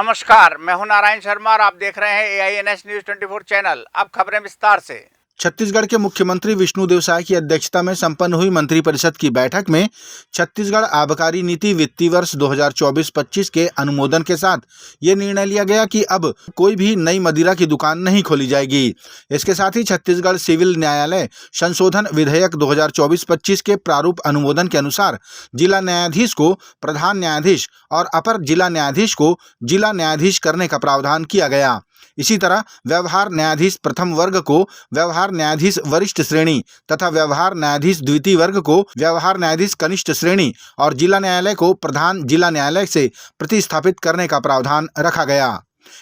नमस्कार, मैं हूं नारायण शर्मा और आप देख रहे हैं AINS न्यूज 24 चैनल। अब खबरें विस्तार से। छत्तीसगढ़ के मुख्यमंत्री विष्णुदेव साय की अध्यक्षता में संपन्न हुई मंत्रिपरिषद की बैठक में छत्तीसगढ़ आबकारी नीति वित्तीय वर्ष 2024-25 के अनुमोदन के साथ ये निर्णय लिया गया कि अब कोई भी नई मदिरा की दुकान नहीं खोली जाएगी। इसके साथ ही छत्तीसगढ़ सिविल न्यायालय संशोधन विधेयक 2024-25 के प्रारूप अनुमोदन के अनुसार जिला न्यायाधीश को प्रधान न्यायाधीश और अपर जिला न्यायाधीश को जिला न्यायाधीश करने का प्रावधान किया गया। इसी तरह व्यवहार न्यायाधीश प्रथम वर्ग को व्यवहार न्यायाधीश वरिष्ठ श्रेणी तथा व्यवहार न्यायाधीश द्वितीय वर्ग को व्यवहार न्यायाधीश कनिष्ठ श्रेणी और जिला न्यायालय को प्रधान जिला न्यायालय से प्रतिस्थापित करने का प्रावधान रखा गया।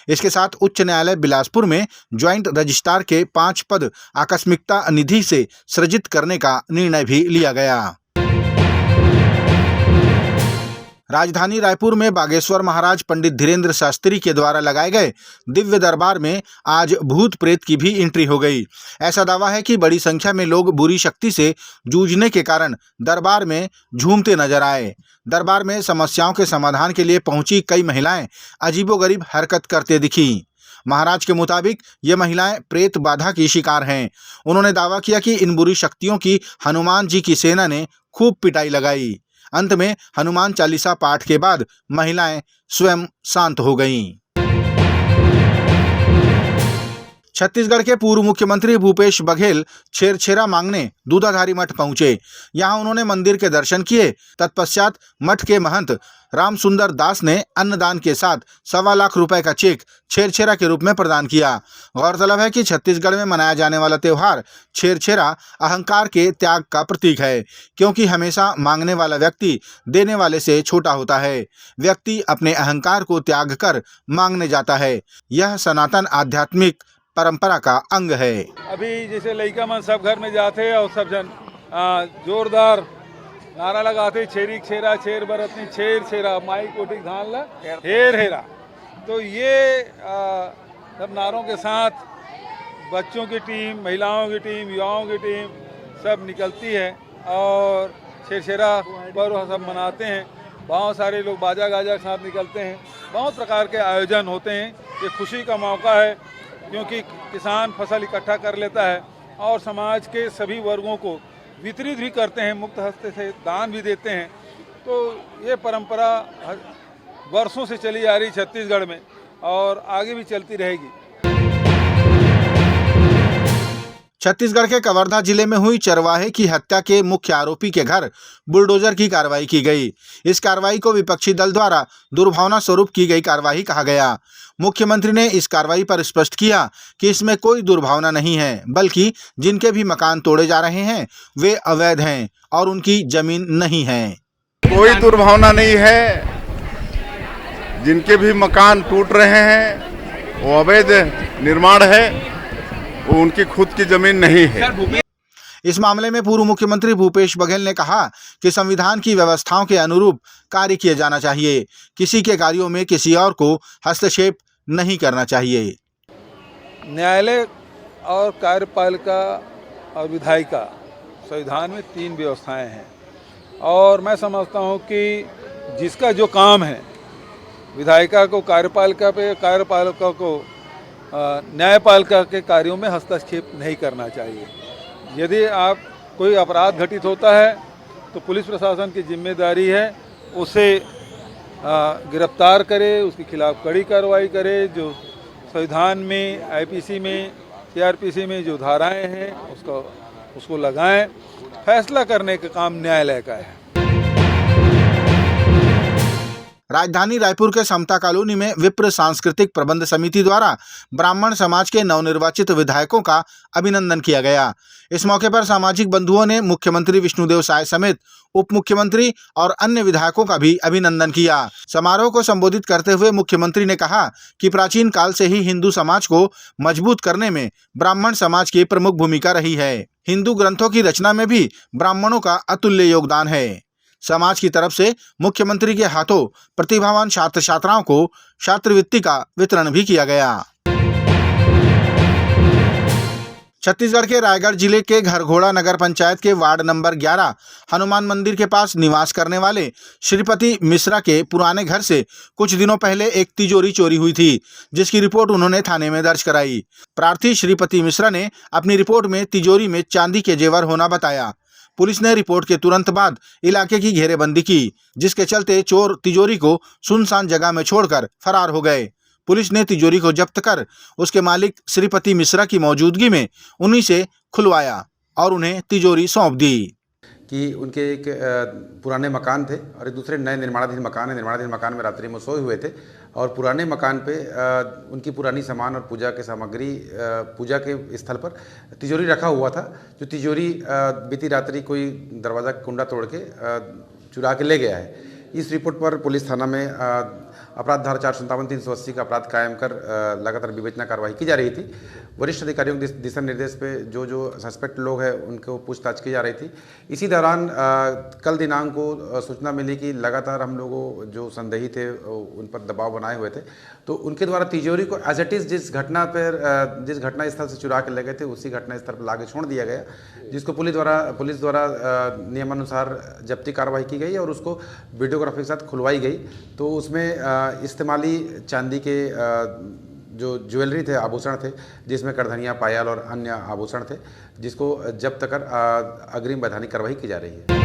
इसके साथ उच्च न्यायालय बिलासपुर में ज्वाइंट रजिस्ट्रार के 5 पद आकस्मिकता निधि से सृजित करने का निर्णय भी लिया गया। राजधानी रायपुर में बागेश्वर महाराज पंडित धीरेन्द्र शास्त्री के द्वारा लगाए गए दिव्य दरबार में आज भूत प्रेत की भी एंट्री हो गई। ऐसा दावा है कि बड़ी संख्या में लोग बुरी शक्ति से जूझने के कारण दरबार में झूमते नजर आए। दरबार में समस्याओं के समाधान के लिए पहुंची कई महिलाएं अजीबोगरीब हरकत करते दिखी। महाराज के मुताबिक ये महिलाएं प्रेत बाधा की शिकार हैं। उन्होंने दावा किया कि इन बुरी शक्तियों की हनुमान जी की सेना ने खूब पिटाई लगाई। अंत में हनुमान चालीसा पाठ के बाद महिलाएं स्वयं शांत हो गईं। छत्तीसगढ़ के पूर्व मुख्यमंत्री भूपेश बघेल छेरछेरा मांगने दूधाधारी मठ पहुंचे। यहां उन्होंने मंदिर के दर्शन किए। तत्पश्चात मठ के महंत रामसुंदर दास ने अन्नदान के साथ 1.25 लाख रुपए का चेक छेरछेरा के रूप में प्रदान किया। गौरतलब है कि छत्तीसगढ़ में मनाया जाने वाला त्यौहार छेरछेरा अहंकार के त्याग का प्रतीक है, क्योंकि हमेशा मांगने वाला व्यक्ति देने वाले से छोटा होता है। व्यक्ति अपने अहंकार को त्याग कर मांगने जाता है। यह सनातन आध्यात्मिक परंपरा का अंग है। अभी जैसे लइका मन सब घर में जाते और सब जन जोरदार नारा लगाते, छेरी छेरा छेर बरतनी छेर छेरा माई कोटी धान ला हेर हेरा। तो ये सब नारों के साथ बच्चों की टीम, महिलाओं की टीम, युवाओं की टीम सब निकलती है और छेर छेरा पर्व सब मनाते हैं। बहुत सारे लोग बाजा गाजा के साथ निकलते हैं। बहुत प्रकार के आयोजन होते हैं। ये खुशी का मौका है, क्योंकि किसान फसल इकट्ठा कर लेता है और समाज के सभी वर्गों को वितरित भी करते हैं, मुक्त हस्ते से दान भी देते हैं। तो ये परंपरा वर्षों से चली आ रही छत्तीसगढ़ में और आगे भी चलती रहेगी। छत्तीसगढ़ के कवर्धा जिले में हुई चरवाहे की हत्या के मुख्य आरोपी के घर बुलडोजर की कार्रवाई की गई। इस कार्रवाई को विपक्षी दल द्वारा दुर्भावना स्वरूप की गई कार्रवाई कहा गया। मुख्यमंत्री ने इस कार्रवाई पर स्पष्ट किया कि इसमें कोई दुर्भावना नहीं है, बल्कि जिनके भी मकान तोड़े जा रहे हैं वे अवैध हैं और उनकी जमीन नहीं है। कोई दुर्भावना नहीं है। जिनके भी मकान टूट रहे हैं वो अवैध निर्माण है, वो उनकी खुद की जमीन नहीं है। इस मामले में पूर्व मुख्यमंत्री भूपेश बघेल ने कहा कि संविधान की व्यवस्थाओं के अनुरूप कार्य किया जाना चाहिए। किसी के कार्यों में किसी और को हस्तक्षेप नहीं करना चाहिए। न्यायालय और कार्यपालिका और विधायिका संविधान में 3 व्यवस्थाएं हैं और मैं समझता हूं कि जिसका जो काम है, विधायिका को कार्यपालिका पे, कार्यपालिका को न्यायपालिका के कार्यों में हस्तक्षेप नहीं करना चाहिए। यदि आप कोई अपराध घटित होता है तो पुलिस प्रशासन की जिम्मेदारी है उसे गिरफ्तार करे, उसके खिलाफ कड़ी कार्रवाई करे। जो संविधान में, आईपीसी में, सीआरपीसी में जो धाराएं हैं उसको लगाएं। फैसला करने का काम न्यायालय का है। राजधानी रायपुर के समता कॉलोनी में विप्र सांस्कृतिक प्रबंध समिति द्वारा ब्राह्मण समाज के नवनिर्वाचित विधायकों का अभिनंदन किया गया। इस मौके पर सामाजिक बंधुओं ने मुख्यमंत्री विष्णुदेव साय समेत उप मुख्यमंत्री और अन्य विधायकों का भी अभिनंदन किया। समारोह को संबोधित करते हुए मुख्यमंत्री ने कहा कि प्राचीन काल से ही हिंदू समाज को मजबूत करने में ब्राह्मण समाज की प्रमुख भूमिका रही है। हिंदू ग्रंथों की रचना में भी ब्राह्मणों का अतुल्य योगदान है। समाज की तरफ से मुख्यमंत्री के हाथों प्रतिभावान छात्र छात्राओं को छात्रवृत्ति का वितरण भी किया गया। छत्तीसगढ़ के रायगढ़ जिले के घरघोड़ा नगर पंचायत के वार्ड नंबर 11 हनुमान मंदिर के पास निवास करने वाले श्रीपति मिश्रा के पुराने घर से कुछ दिनों पहले एक तिजोरी चोरी हुई थी, जिसकी रिपोर्ट उन्होंने थाने में दर्ज कराई। प्रार्थी श्रीपति मिश्रा ने अपनी रिपोर्ट में तिजोरी में चांदी के जेवर होना बताया। पुलिस ने रिपोर्ट के तुरंत बाद इलाके की घेरेबंदी की, जिसके चलते चोर तिजोरी को सुनसान जगह में छोड़कर फरार हो गए। पुलिस ने तिजोरी को जब्त कर उसके मालिक श्रीपति मिश्रा की मौजूदगी में उन्हीं से खुलवाया और उन्हें तिजोरी सौंप दी। कि उनके एक पुराने मकान थे और एक दूसरे नए निर्माणाधीन मकान में रात्रि में सोए हुए थे और पुराने मकान पे उनकी पुरानी सामान और पूजा के सामग्री पूजा के स्थल पर तिजोरी रखा हुआ था। जो तिजोरी बीती रात्रि कोई दरवाज़ा कुंडा तोड़ के चुरा के ले गया है। इस रिपोर्ट पर पुलिस थाना में अपराध धारा 457-380 का अपराध कायम कर लगातार विवेचना कार्रवाई की जा रही थी। वरिष्ठ अधिकारियों के दिशा निर्देश पे जो सस्पेक्ट लोग हैं उनको पूछताछ की जा रही थी। इसी दौरान कल दिनांक को सूचना मिली कि लगातार हम लोगों जो संदेही थे उन पर दबाव बनाए हुए थे, तो उनके द्वारा तिजोरी को एज इट इज़ जिस घटना स्थल से चुरा के ले गए थे उसी घटना स्थल पर लाके छोड़ दिया गया, जिसको पुलिस द्वारा नियमानुसार जब्ती कार्रवाई की गई और उसको वीडियोग्राफी के साथ खुलवाई गई। तो उसमें इस्तेमाली चांदी के जो ज्वेलरी थे, आभूषण थे, जिसमें करधनिया, पायल और अन्य आभूषण थे, जिसको जब्त कर अग्रिम वैधानिक कार्रवाई की जा रही है।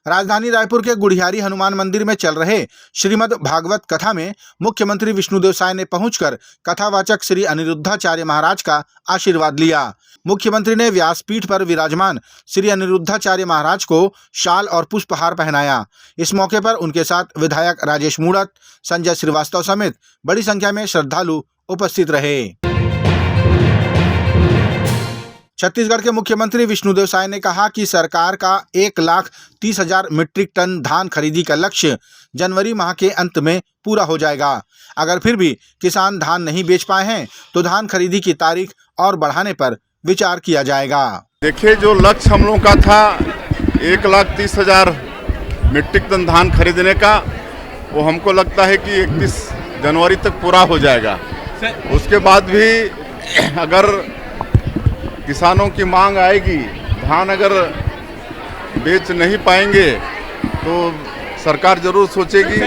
राजधानी रायपुर के गुढ़ियारी हनुमान मंदिर में चल रहे श्रीमद् भागवत कथा में मुख्यमंत्री विष्णुदेव साय ने पहुंचकर कथावाचक श्री अनिरुद्धाचार्य महाराज का आशीर्वाद लिया। मुख्यमंत्री ने व्यासपीठ पर विराजमान श्री अनिरुद्धाचार्य महाराज को शाल और पुष्पहार पहनाया। इस मौके पर उनके साथ विधायक राजेश मूणत, संजय श्रीवास्तव समेत बड़ी संख्या में श्रद्धालु उपस्थित रहे। छत्तीसगढ़ के मुख्यमंत्री विष्णुदेव साय ने कहा कि सरकार का 1,30,000 मीट्रिक टन धान खरीदी का लक्ष्य जनवरी माह के अंत में पूरा हो जाएगा। अगर फिर भी किसान धान नहीं बेच पाए हैं तो धान खरीदी की तारीख और बढ़ाने पर विचार किया जाएगा। देखिए, जो लक्ष्य हम लोगों का था 1,30,000 मीट्रिक टन धान खरीदने का, वो हमको लगता है कि 31 जनवरी तक पूरा हो जाएगा। उसके बाद भी अगर किसानों की मांग आएगी, धान अगर बेच नहीं पाएंगे तो सरकार जरूर सोचेगी।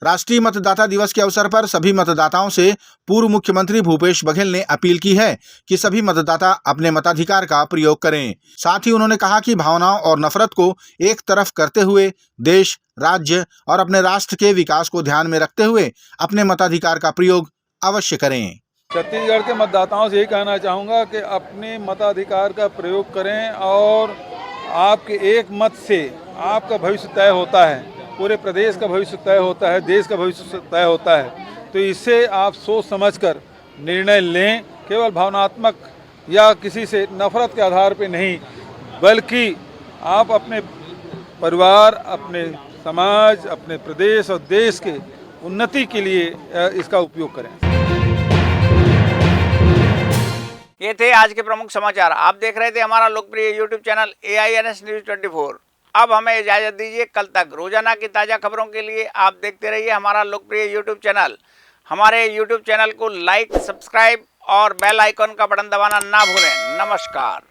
राष्ट्रीय मतदाता दिवस के अवसर पर सभी मतदाताओं से पूर्व मुख्यमंत्री भूपेश बघेल ने अपील की है कि सभी मतदाता अपने मताधिकार का प्रयोग करें। साथ ही उन्होंने कहा कि भावनाओं और नफरत को एक तरफ करते हुए देश, राज्य और अपने राष्ट्र के विकास को ध्यान में रखते हुए अपने मताधिकार का प्रयोग अवश्य करें। छत्तीसगढ़ के मतदाताओं से यही कहना चाहूँगा कि अपने मताधिकार का प्रयोग करें और आपके एक मत से आपका भविष्य तय होता है, पूरे प्रदेश का भविष्य तय होता है, देश का भविष्य तय होता है। तो इससे आप सोच समझकर निर्णय लें, केवल भावनात्मक या किसी से नफरत के आधार पर नहीं, बल्कि आप अपने परिवार, अपने समाज, अपने प्रदेश और देश के उन्नति के लिए इसका उपयोग करें। ये थे आज के प्रमुख समाचार। आप देख रहे थे हमारा लोकप्रिय यूट्यूब चैनल AINS न्यूज़ 24। अब हमें इजाज़त दीजिए। कल तक रोजाना की ताज़ा खबरों के लिए आप देखते रहिए हमारा लोकप्रिय यूट्यूब चैनल। हमारे यूट्यूब चैनल को लाइक, सब्सक्राइब और बेल आइकन का बटन दबाना ना भूलें। नमस्कार।